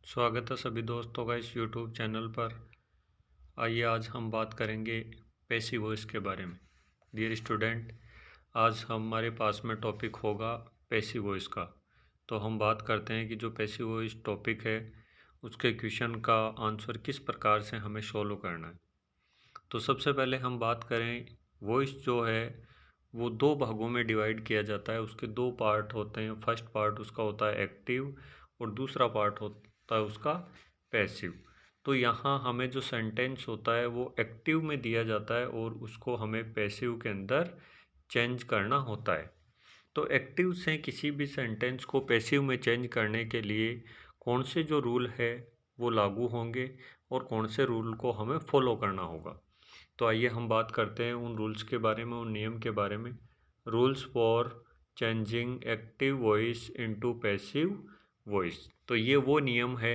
स्वागत है सभी दोस्तों का इस YouTube चैनल पर। आइए आज हम बात करेंगे पैसिव वॉइस के बारे में। डियर स्टूडेंट, आज हमारे पास में टॉपिक होगा पैसिव वॉइस का। तो हम बात करते हैं कि जो पैसिव वॉइस टॉपिक है उसके क्वेश्चन का आंसर किस प्रकार से हमें सॉल्व करना है। तो सबसे पहले हम बात करें, वॉइस जो है वो दो भागों में डिवाइड किया जाता है। उसके दो पार्ट होते हैं। फर्स्ट पार्ट उसका होता है एक्टिव और दूसरा पार्ट होता है उसका पैसिव। तो यहाँ हमें जो सेंटेंस होता है वो एक्टिव में दिया जाता है और उसको हमें पैसिव के अंदर चेंज करना होता है। तो एक्टिव से किसी भी सेंटेंस को पैसिव में चेंज करने के लिए कौन से जो रूल है वो लागू होंगे और कौन से रूल को हमें फॉलो करना होगा। तो आइए हम बात करते हैं उन रूल्स के बारे में, उन नियम के बारे में। Rules for changing active voice into passive voice. तो ये वो नियम है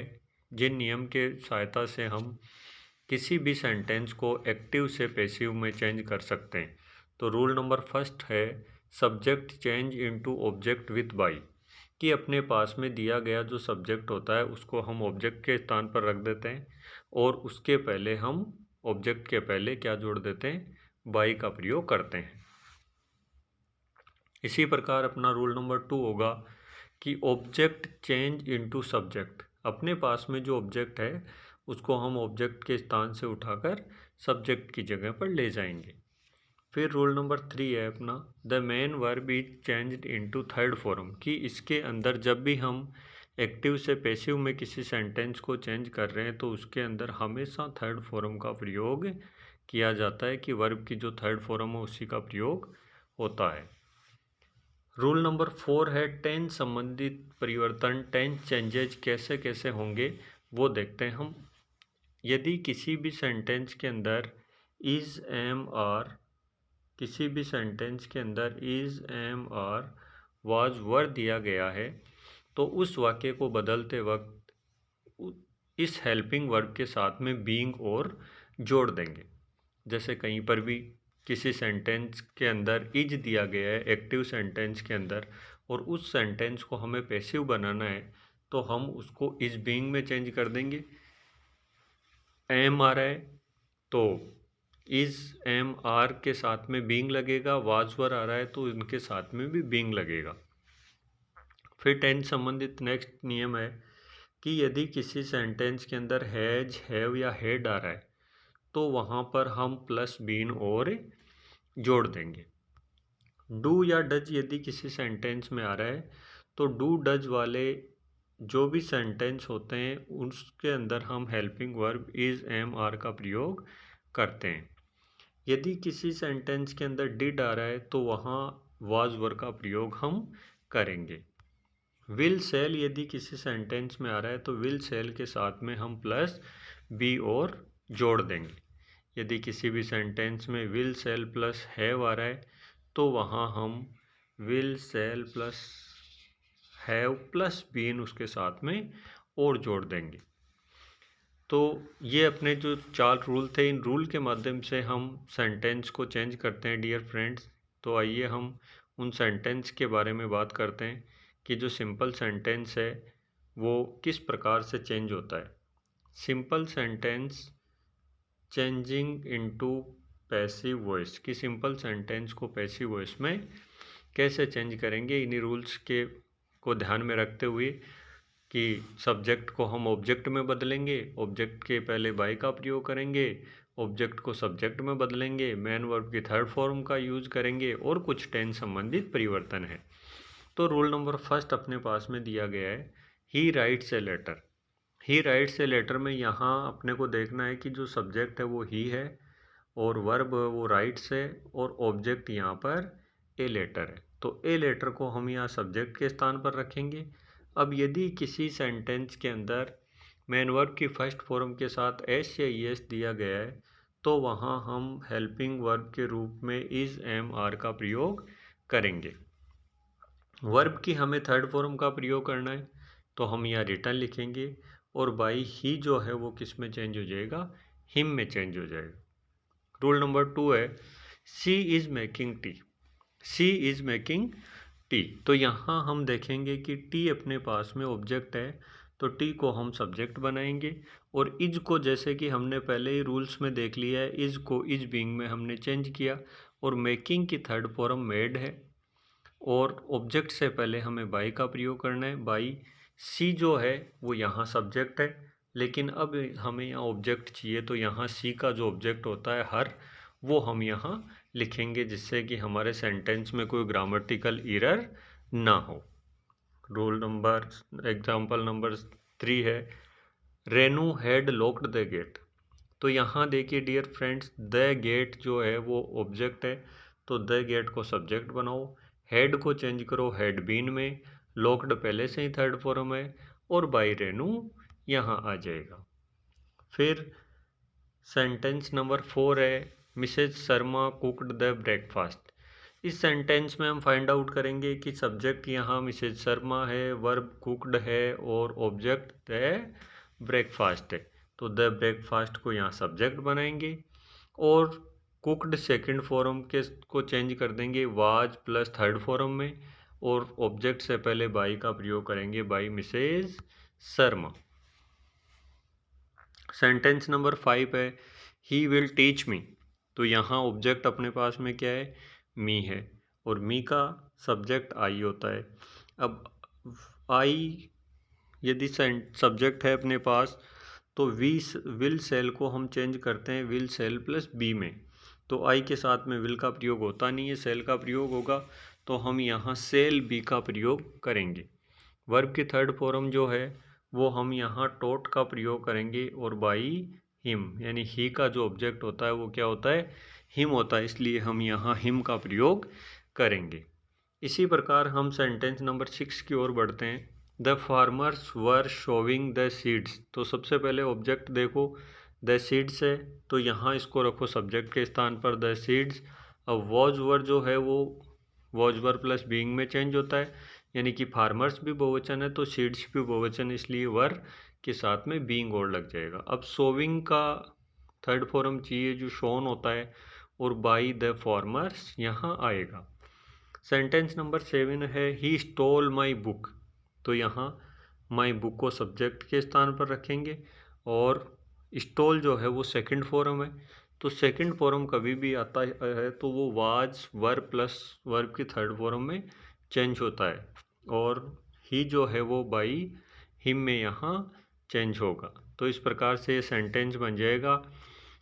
जिन नियम के सहायता से हम किसी भी सेंटेंस को एक्टिव से पैसिव में चेंज कर सकते हैं। तो रूल नंबर फर्स्ट है subject change into object with by. कि अपने पास में दिया गया जो सब्जेक्ट होता है उसको हम ऑब्जेक्ट के स्थान पर रख देते हैं और उसके पहले हम ऑब्जेक्ट के पहले क्या जोड़ देते हैं, बाई का प्रयोग करते हैं। इसी प्रकार अपना रूल नंबर 2 होगा कि ऑब्जेक्ट चेंज इनटू सब्जेक्ट। अपने पास में जो ऑब्जेक्ट है उसको हम ऑब्जेक्ट के स्थान से उठाकर सब्जेक्ट की जगह पर ले जाएंगे। फिर रूल नंबर 3 है अपना the main verb is changed into third form. कि इसके अंदर जब भी हम एक्टिव से पैसिव में किसी सेंटेंस को चेंज कर रहे हैं तो उसके अंदर हमेशा थर्ड फॉर्म का प्रयोग किया जाता है कि वर्ब की जो थर्ड फॉर्म है उसी का प्रयोग होता है। रूल नंबर 4 है टेंस संबंधित परिवर्तन, टेंस चेंजेज कैसे कैसे होंगे वो देखते हैं हम। यदि किसी भी सेंटेंस के अंदर इज एम आर, किसी भी सेंटेंस के अंदर is am are was were दिया गया है तो उस वाक्य को बदलते वक्त इस हेल्पिंग वर्ब के साथ में बीइंग और जोड़ देंगे। जैसे कहीं पर भी किसी सेंटेंस के अंदर इज दिया गया है एक्टिव सेंटेंस के अंदर और उस सेंटेंस को हमें पैसिव बनाना है तो हम उसको इज बीइंग में चेंज कर देंगे। एम आ रहा है तो इज एम आर के साथ में बीइंग लगेगा, वाज वर आ रहा है तो इनके साथ में भी बीइंग लगेगा। फिर टेंस संबंधित नेक्स्ट नियम है कि यदि किसी सेंटेंस के अंदर हैज, हैव या हैड आ रहा है तो वहाँ पर हम प्लस बीन और जोड़ देंगे। डू या डज यदि किसी सेंटेंस में आ रहा है तो डू डज वाले जो भी सेंटेंस होते हैं उसके अंदर हम helping verb is am are का प्रयोग करते हैं। यदि किसी सेंटेंस के अंदर डिड आ रहा है तो वहाँ वाज वर का प्रयोग हम करेंगे। विल सेल यदि किसी सेंटेंस में आ रहा है तो विल सेल के साथ में हम प्लस बी और जोड़ देंगे। यदि किसी भी सेंटेंस में विल सेल प्लस हैव आ रहा है तो वहाँ हम will shall plus have plus been उसके साथ में और जोड़ देंगे। तो ये अपने जो 4 रूल थे, इन रूल के माध्यम से हम सेंटेंस को चेंज करते हैं डियर फ्रेंड्स। तो आइए हम उन सेंटेंस के बारे में बात करते हैं कि जो सिंपल सेंटेंस है वो किस प्रकार से चेंज होता है। Simple sentence changing into passive voice. कि सिंपल सेंटेंस को पैसिव वॉइस में कैसे चेंज करेंगे, इन्हीं रूल्स के को ध्यान में रखते हुए कि सब्जेक्ट को हम ऑब्जेक्ट में बदलेंगे, ऑब्जेक्ट के पहले बाई का प्रयोग करेंगे, ऑब्जेक्ट को सब्जेक्ट में बदलेंगे, मेन वर्ब की थर्ड फॉर्म का यूज करेंगे और कुछ टेंस संबंधित परिवर्तन है। तो रूल नंबर फर्स्ट अपने पास में दिया गया है he writes a letter. He writes a letter में यहाँ अपने को देखना है कि जो सब्जेक्ट है वो ही है और वर्ब वो राइट्स है और ऑब्जेक्ट यहाँ पर ए लेटर है। तो ए लेटर को हम यहाँ सब्जेक्ट के स्थान पर रखेंगे। अब यदि किसी सेंटेंस के अंदर मेन वर्ब की फर्स्ट फॉर्म के साथ एस या ई एस दिया गया है तो वहाँ हम हेल्पिंग वर्ब के रूप में इज एम आर का प्रयोग करेंगे। वर्ब की हमें थर्ड फॉर्म का प्रयोग करना है तो हम यहाँ रिटर्न लिखेंगे और बाई ही जो है वो किस में चेंज हो जाएगा, हिम में चेंज हो जाएगा। रूल नंबर 2 है C is making tea. C is making tea. तो यहाँ हम देखेंगे कि टी अपने पास में ऑब्जेक्ट है तो टी को हम सब्जेक्ट बनाएंगे। और इज को जैसे कि हमने पहले ही रूल्स में देख लिया है, इज को इज बीइंग में हमने चेंज किया। और मेकिंग की थर्ड फॉर्म मेड है। और ऑब्जेक्ट से पहले हमें बाई का प्रयोग करना है, बाई। सी जो है वो यहाँ सब्जेक्ट है, लेकिन अब हमें यहाँ ऑब्जेक्ट चाहिए, तो यहाँ सी का जो ऑब्जेक्ट होता है हर, वो हम यहाँ लिखेंगे, जिससे कि हमारे सेंटेंस में कोई ग्रामेटिकल एरर ना हो। एग्जाम्पल नंबर 3 है, Renu had locked the gate. तो यहाँ देखिए डियर फ्रेंड्स, द गेट जो है वो ऑब्जेक्ट है, तो द गेट को सब्जेक्ट बनाओ, हेड को चेंज करो हैड बीन में, लॉक्ड पहले से ही थर्ड फॉर्म है, और बाई रेनू यहाँ आ जाएगा। फिर सेंटेंस नंबर 4 है, Mrs Sharma cooked the breakfast. इस सेंटेंस में हम फाइंड आउट करेंगे कि सब्जेक्ट यहाँ मिसेज शर्मा है, वर्ब कुकड है, और ऑब्जेक्ट द ब्रेकफास्ट है। तो द ब्रेकफास्ट को यहाँ सब्जेक्ट बनाएंगे, और कुकड सेकंड फॉर्म के को चेंज कर देंगे वाज प्लस थर्ड फॉर्म में, और ऑब्जेक्ट से पहले बाई का प्रयोग करेंगे, by Mrs Sharma. Sentence number 5 है, ही विल टीच मी। तो यहाँ ऑब्जेक्ट अपने पास में क्या है, मी है, और मी का सब्जेक्ट आई होता है। अब आई यदि सब्जेक्ट है अपने पास, तो विल सेल को हम चेंज करते हैं विल सेल प्लस बी में। तो आई के साथ में विल का प्रयोग होता नहीं है, सेल का प्रयोग होगा, तो हम यहाँ सेल बी का प्रयोग करेंगे। वर्ब की थर्ड फॉर्म जो है वो हम यहाँ टॉट का प्रयोग करेंगे, और बाई हिम, यानी ही का जो ऑब्जेक्ट होता है वो क्या होता है, हिम होता है, इसलिए हम यहाँ हिम का प्रयोग करेंगे। इसी प्रकार हम सेंटेंस नंबर 6 की ओर बढ़ते हैं। The farmers were showing the seeds. तो सबसे पहले ऑब्जेक्ट देखो, द सीड्स है, तो यहाँ इसको रखो सब्जेक्ट के स्थान पर, द सीड्स। अब वॉज वर जो है वो वॉज वर प्लस बीइंग में चेंज होता है, यानी कि फार्मर्स भी बहुवचन है तो सीड्स भी बहुवचन, इसलिए वर के साथ में बीइंग और लग जाएगा। अब सोविंग का थर्ड फॉर्म चाहिए जो शोन होता है, और बाई द फार्मर्स यहाँ आएगा। सेंटेंस नंबर 7 है, ही स्टोल माई बुक। तो यहाँ माई बुक को सब्जेक्ट के स्थान पर रखेंगे, और स्टोल जो है वो सेकंड फॉर्म है, तो सेकंड फॉर्म कभी भी आता है तो वो वाज वर्ब प्लस वर्ब की थर्ड फॉर्म में चेंज होता है, और ही जो है वो बाई हिम में यहाँ चेंज होगा। तो इस प्रकार से सेंटेंस बन जाएगा,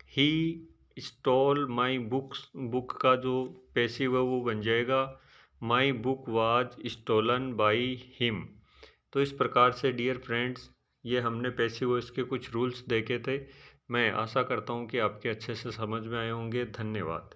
ही स्टॉल माई बुक का जो पैसिव है वो बन जाएगा, my book was stolen by him. तो इस प्रकार से डियर फ्रेंड्स, ये हमने पैसिव वॉइस के कुछ रूल्स देखे थे। मैं आशा करता हूँ कि आपके अच्छे से समझ में आए होंगे। धन्यवाद।